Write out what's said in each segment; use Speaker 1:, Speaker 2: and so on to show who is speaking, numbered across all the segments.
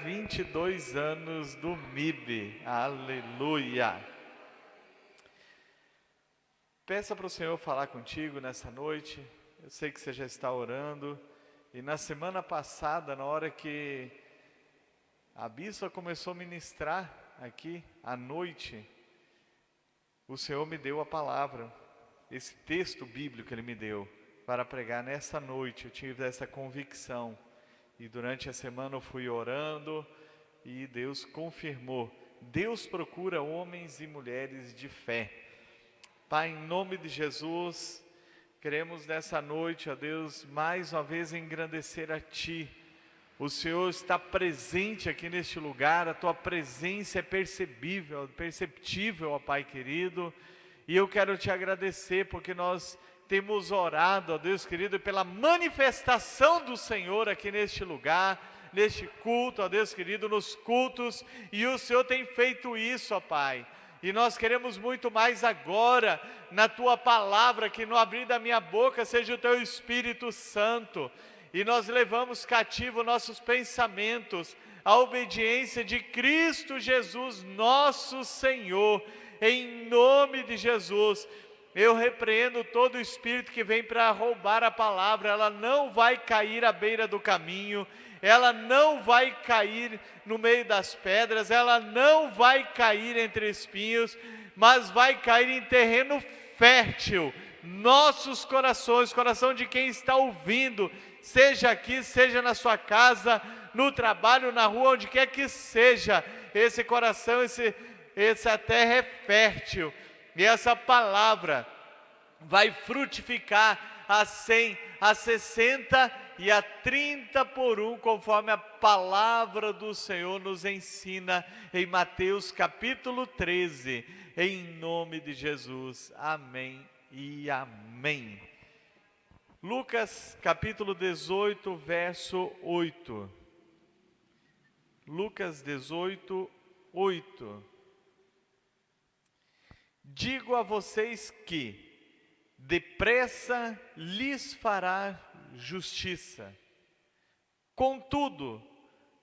Speaker 1: 22 anos do MIB. Aleluia! Peça para o Senhor falar contigo nessa noite. Eu sei que você já está orando. E na semana passada, na hora que a bispa começou a ministrar aqui, à noite, o Senhor me deu a palavra, esse texto bíblico que Ele me deu, para pregar nessa noite. Eu tive essa convicção. E durante a semana eu fui orando e Deus confirmou. Deus procura homens e mulheres de fé. Pai, em nome de Jesus, queremos nessa noite, ó Deus, mais uma vez engrandecer a Ti. O Senhor está presente aqui neste lugar, a Tua presença é perceptível, ó Pai querido. E eu quero Te agradecer porque nós temos orado, ó Deus querido, pela manifestação do Senhor aqui neste lugar, neste culto, ó Deus querido, nos cultos, e o Senhor tem feito isso, ó Pai. E nós queremos muito mais agora, na Tua palavra, que no abrir da minha boca seja o Teu Espírito Santo. E nós levamos cativo nossos pensamentos, à obediência de Cristo Jesus, nosso Senhor, em nome de Jesus. Eu repreendo todo espírito que vem para roubar a palavra. Ela não vai cair à beira do caminho, ela não vai cair no meio das pedras, ela não vai cair entre espinhos, mas vai cair em terreno fértil. Nossos corações, coração de quem está ouvindo, seja aqui, seja na sua casa, no trabalho, na rua, onde quer que seja, esse coração, essa terra é fértil. E essa palavra vai frutificar a 100, a 60 e a 30 por um, conforme a palavra do Senhor nos ensina em Mateus capítulo 13, em nome de Jesus. Amém e amém. Lucas capítulo 18, verso 8. Lucas 18, 8. Digo a vocês que depressa lhes fará justiça. Contudo,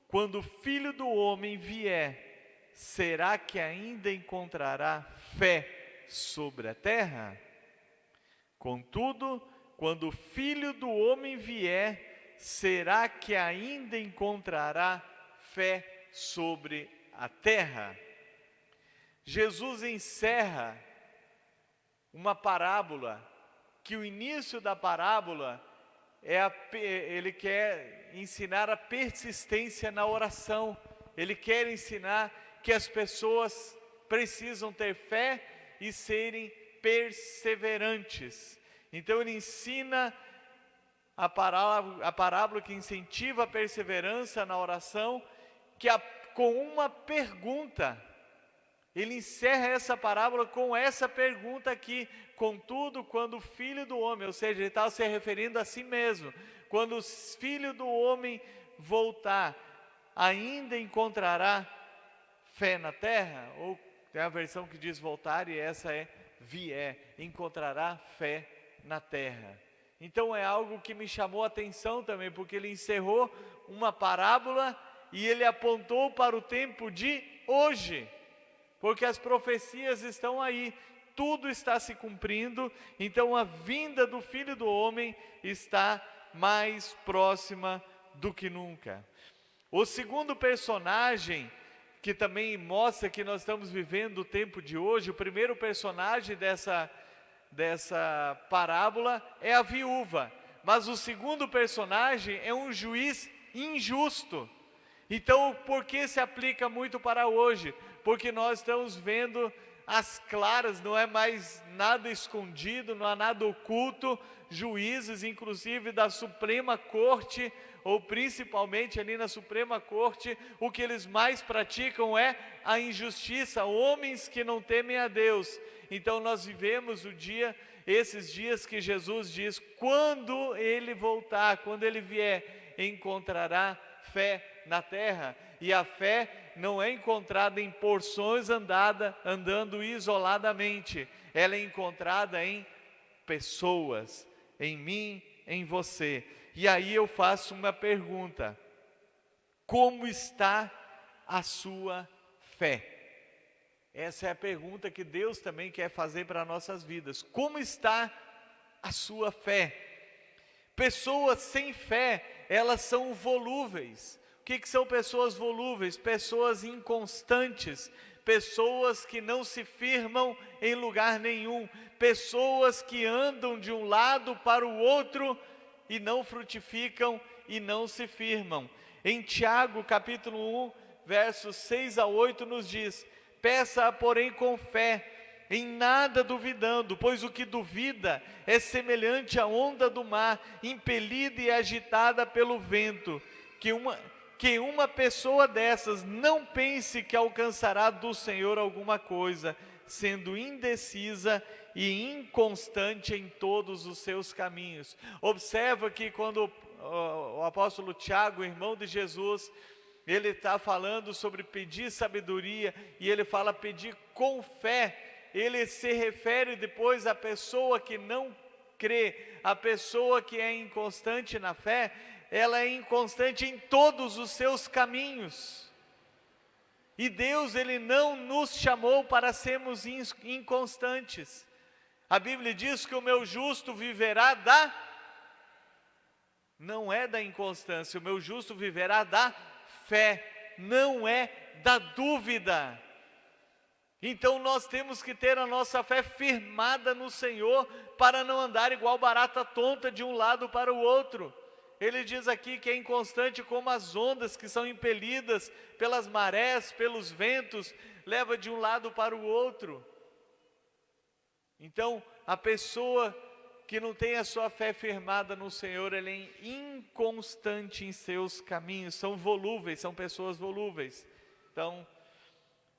Speaker 1: quando o Filho do Homem vier, será que ainda encontrará fé sobre a terra? Contudo, quando o Filho do Homem vier, será que ainda encontrará fé sobre a terra? Jesus encerra uma parábola, que o início da parábola ele quer ensinar a persistência na oração. Ele quer ensinar que as pessoas precisam ter fé e serem perseverantes. Então ele ensina a parábola que incentiva a perseverança na oração, com uma pergunta. Ele encerra essa parábola com essa pergunta aqui: contudo, quando o Filho do Homem, ou seja, ele estava se referindo a si mesmo, quando o Filho do Homem voltar, ainda encontrará fé na terra? Ou tem a versão que diz voltar, e essa é vier, encontrará fé na terra. Então é algo que me chamou a atenção também, porque ele encerrou uma parábola e ele apontou para o tempo de hoje. Porque as profecias estão aí, tudo está se cumprindo, então a vinda do Filho do Homem está mais próxima do que nunca. O segundo personagem, que também mostra que nós estamos vivendo o tempo de hoje, o primeiro personagem dessa parábola é a viúva, mas o segundo personagem é um juiz injusto. Então, por que se aplica muito para hoje? Porque nós estamos vendo as claras, não é mais nada escondido, não há nada oculto. Juízes, inclusive da Suprema Corte, ou principalmente ali na Suprema Corte, o que eles mais praticam é a injustiça, homens que não temem a Deus. Então nós vivemos esses dias que Jesus diz: quando Ele voltar, quando Ele vier, encontrará fé na terra. E a fé não é encontrada em porções andando isoladamente, ela é encontrada em pessoas, em mim, em você. E aí eu faço uma pergunta: como está a sua fé? Essa é a pergunta que Deus também quer fazer para nossas vidas. Como está a sua fé? Pessoas sem fé, elas são volúveis. O que são pessoas volúveis? Pessoas inconstantes, pessoas que não se firmam em lugar nenhum, pessoas que andam de um lado para o outro e não frutificam e não se firmam. Em Tiago, capítulo 1, versos 6 a 8, nos diz: peça, porém, com fé, em nada duvidando, pois o que duvida é semelhante à onda do mar, impelida e agitada pelo vento. Que uma pessoa dessas não pense que alcançará do Senhor alguma coisa, sendo indecisa e inconstante em todos os seus caminhos. Observa que quando o apóstolo Tiago, irmão de Jesus, ele está falando sobre pedir sabedoria, e ele fala pedir com fé. Ele se refere depois à pessoa que não crê, a pessoa que é inconstante na fé, ela é inconstante em todos os seus caminhos. E Deus, Ele não nos chamou para sermos inconstantes. A Bíblia diz que o meu justo viverá não é da inconstância, o meu justo viverá da fé, não é da dúvida. Então nós temos que ter a nossa fé firmada no Senhor, para não andar igual barata tonta de um lado para o outro. Ele diz aqui que é inconstante como as ondas que são impelidas pelas marés, pelos ventos, leva de um lado para o outro. Então, a pessoa que não tem a sua fé firmada no Senhor, ela é inconstante em seus caminhos, são volúveis, são pessoas volúveis. Então,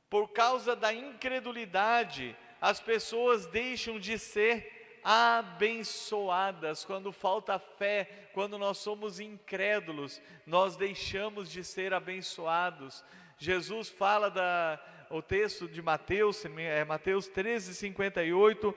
Speaker 1: por causa da incredulidade, as pessoas deixam de ser abençoadas. Quando falta fé, quando nós somos incrédulos, nós deixamos de ser abençoados. Jesus fala o texto de Mateus, Mateus 13:58,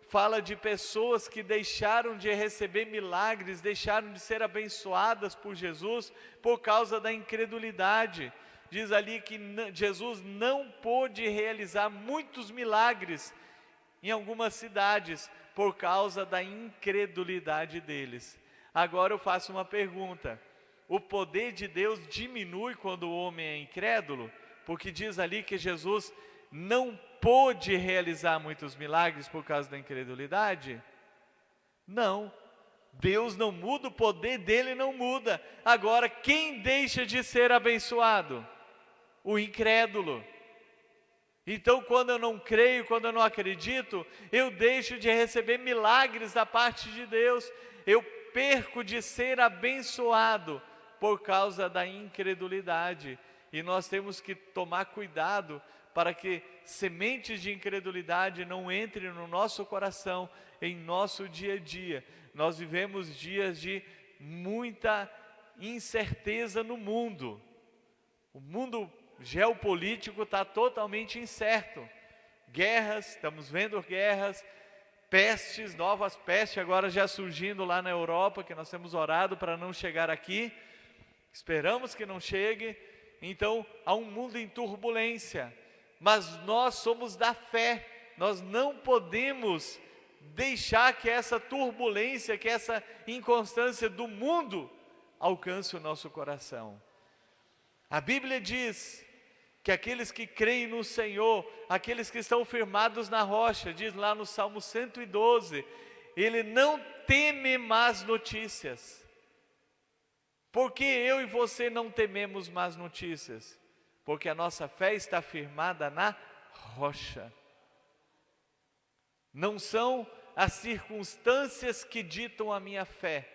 Speaker 1: fala de pessoas que deixaram de receber milagres, deixaram de ser abençoadas por Jesus por causa da incredulidade. Diz ali que Jesus não pôde realizar muitos milagres em algumas cidades por causa da incredulidade deles. Agora eu faço uma pergunta: o poder de Deus diminui quando o homem é incrédulo? Porque diz ali que Jesus não pôde realizar muitos milagres por causa da incredulidade? Não, Deus não muda, o poder dele não muda. Agora, quem deixa de ser abençoado? O incrédulo. Então, quando eu não creio, quando eu não acredito, eu deixo de receber milagres da parte de Deus, eu perco de ser abençoado por causa da incredulidade. E nós temos que tomar cuidado para que sementes de incredulidade não entrem no nosso coração, em nosso dia a dia. Nós vivemos dias de muita incerteza no mundo. O mundo geopolítico está totalmente incerto. Guerras, estamos vendo guerras, pestes, novas pestes agora já surgindo lá na Europa, que nós temos orado para não chegar aqui, esperamos que não chegue. Então há um mundo em turbulência, mas nós somos da fé, nós não podemos deixar que essa turbulência, que essa inconstância do mundo alcance o nosso coração. A Bíblia diz que aqueles que creem no Senhor, aqueles que estão firmados na rocha, diz lá no Salmo 112, ele não teme más notícias. Por que eu e você não tememos más notícias? Porque a nossa fé está firmada na rocha. Não são as circunstâncias que ditam a minha fé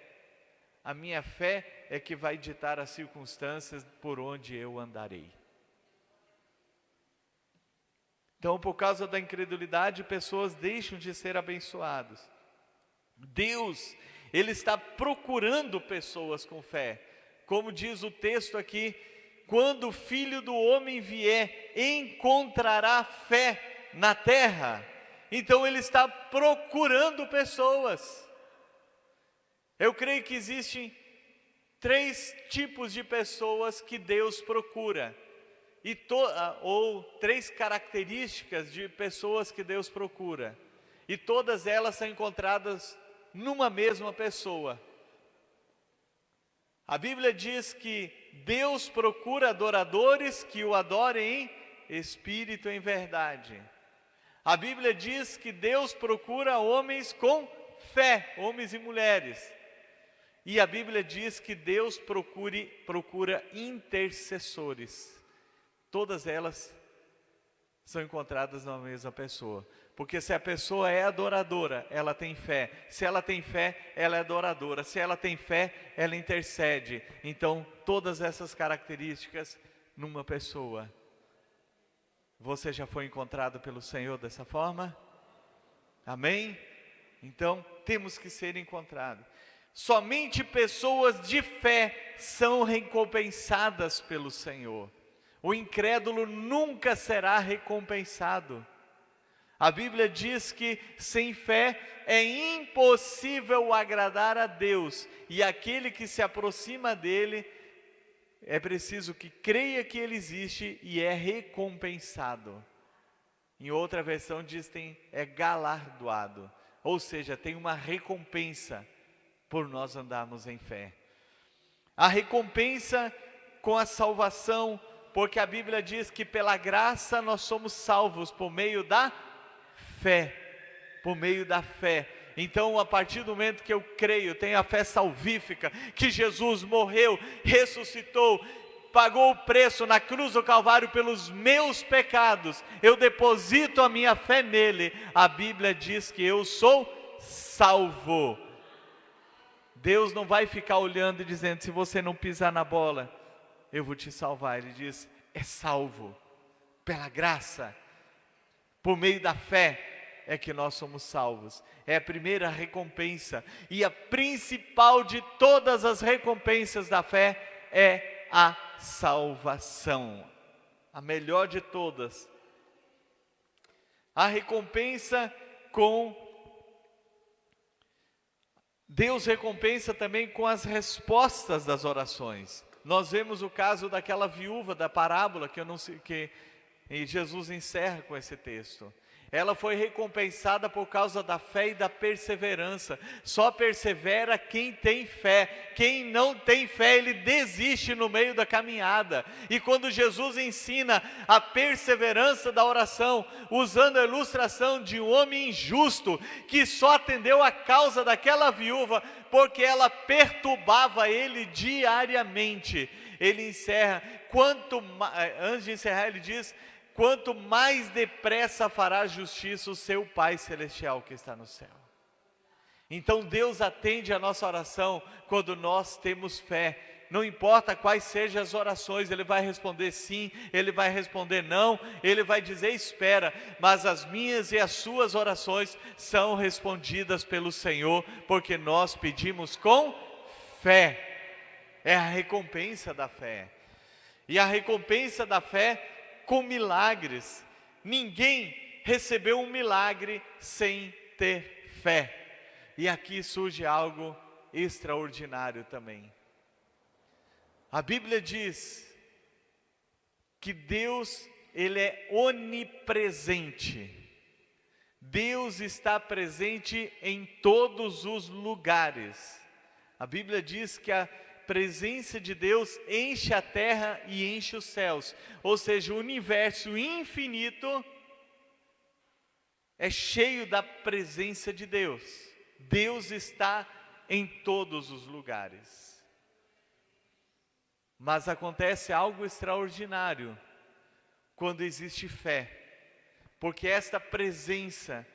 Speaker 1: é que vai ditar as circunstâncias por onde eu andarei. Então, por causa da incredulidade, pessoas deixam de ser abençoadas. Deus, Ele está procurando pessoas com fé. Como diz o texto aqui, quando o Filho do Homem vier, encontrará fé na terra. Então Ele está procurando pessoas. Eu creio que existem 3 tipos de pessoas que Deus procura, ou 3 características de pessoas que Deus procura, e todas elas são encontradas numa mesma pessoa. A Bíblia diz que Deus procura adoradores que o adorem em espírito e em verdade. A Bíblia diz que Deus procura homens com fé, homens e mulheres. E a Bíblia diz que Deus procura intercessores. Todas elas são encontradas na mesma pessoa. Porque se a pessoa é adoradora, ela tem fé. Se ela tem fé, ela é adoradora. Se ela tem fé, ela intercede. Então, todas essas características numa pessoa. Você já foi encontrado pelo Senhor dessa forma? Amém? Então, temos que ser encontrados. Somente pessoas de fé são recompensadas pelo Senhor. O incrédulo nunca será recompensado. A Bíblia diz que sem fé é impossível agradar a Deus. E aquele que se aproxima dele, é preciso que creia que ele existe e é recompensado. Em outra versão diz que é galardoado. Ou seja, tem uma recompensa por nós andarmos em fé. A recompensa com a salvação, porque a Bíblia diz que pela graça nós somos salvos por meio da fé. Por meio da fé. Então, a partir do momento que eu creio, tenho a fé salvífica, que Jesus morreu, ressuscitou, pagou o preço na cruz do Calvário pelos meus pecados, eu deposito a minha fé nele, a Bíblia diz que eu sou salvo. Deus não vai ficar olhando e dizendo, se você não pisar na bola, eu vou te salvar. Ele diz, é salvo, pela graça, por meio da fé, é que nós somos salvos. É a primeira recompensa, e a principal de todas as recompensas da fé, é a salvação, a melhor de todas. A recompensa Deus recompensa também com as respostas das orações. Nós vemos o caso daquela viúva da parábola, que Jesus encerra com esse texto. Ela foi recompensada por causa da fé e da perseverança. Só persevera quem tem fé. Quem não tem fé, ele desiste no meio da caminhada. E quando Jesus ensina a perseverança da oração, usando a ilustração de um homem injusto, que só atendeu a causa daquela viúva, porque ela perturbava ele diariamente. Ele encerra, antes de encerrar ele diz, quanto mais depressa fará justiça o seu Pai Celestial que está no céu. Então Deus atende a nossa oração quando nós temos fé. Não importa quais sejam as orações, Ele vai responder sim, Ele vai responder não, Ele vai dizer espera. Mas as minhas e as suas orações são respondidas pelo Senhor, porque nós pedimos com fé. É a recompensa da fé. E a recompensa da fé com milagres. Ninguém recebeu um milagre sem ter fé. E aqui surge algo extraordinário também. A Bíblia diz que Deus, Ele é onipresente. Deus está presente em todos os lugares. A Bíblia diz que a presença de Deus enche a terra e enche os céus. Ou seja, o universo infinito é cheio da presença de Deus. Deus está em todos os lugares. Mas acontece algo extraordinário quando existe fé, porque esta presença,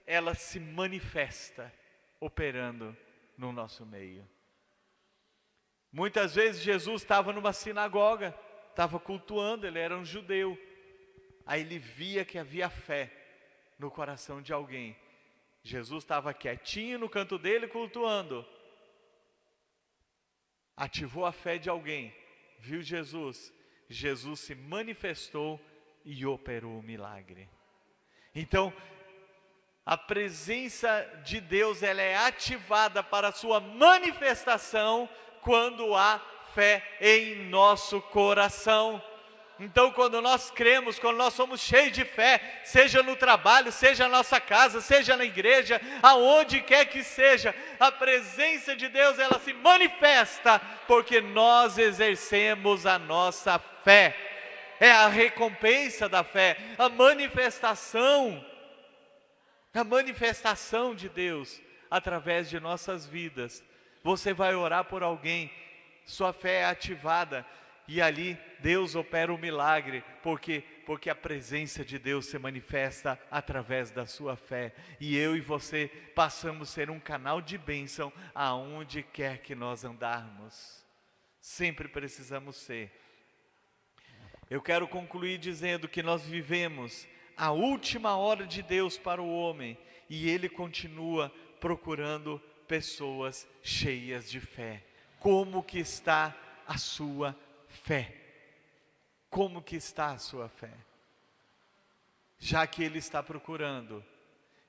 Speaker 1: ela se manifesta operando no nosso meio. Muitas vezes Jesus estava numa sinagoga, estava cultuando, ele era um judeu. Aí ele via que havia fé no coração de alguém. Jesus estava quietinho no canto dele cultuando. Ativou a fé de alguém, viu Jesus. Jesus se manifestou e operou o milagre. Então, a presença de Deus, ela é ativada para a sua manifestação quando há fé em nosso coração. Então, quando nós cremos, quando nós somos cheios de fé, seja no trabalho, seja na nossa casa, seja na igreja, aonde quer que seja, a presença de Deus, ela se manifesta, porque nós exercemos a nossa fé. É a recompensa da fé, a manifestação de Deus através de nossas vidas. Você vai orar por alguém, sua fé é ativada, e ali Deus opera o milagre, porque a presença de Deus se manifesta através da sua fé, e eu e você passamos a ser um canal de bênção aonde quer que nós andarmos. Sempre precisamos ser. Eu quero concluir dizendo que nós vivemos a última hora de Deus para o homem, e Ele continua procurando pessoas cheias de fé. Como que está a sua fé? Como que está a sua fé? Já que Ele está procurando,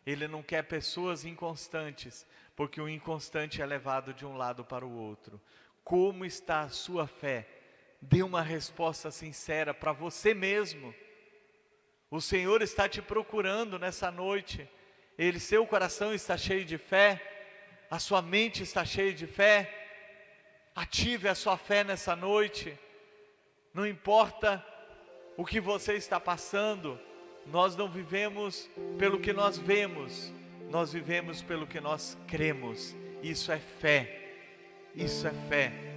Speaker 1: Ele não quer pessoas inconstantes, porque o inconstante é levado de um lado para o outro. Como está a sua fé? Dê uma resposta sincera para você mesmo. O Senhor está te procurando nessa noite. Seu coração está cheio de fé, a sua mente está cheia de fé. Ative a sua fé nessa noite. Não importa o que você está passando, nós não vivemos pelo que nós vemos, nós vivemos pelo que nós cremos. Isso é fé, isso é fé.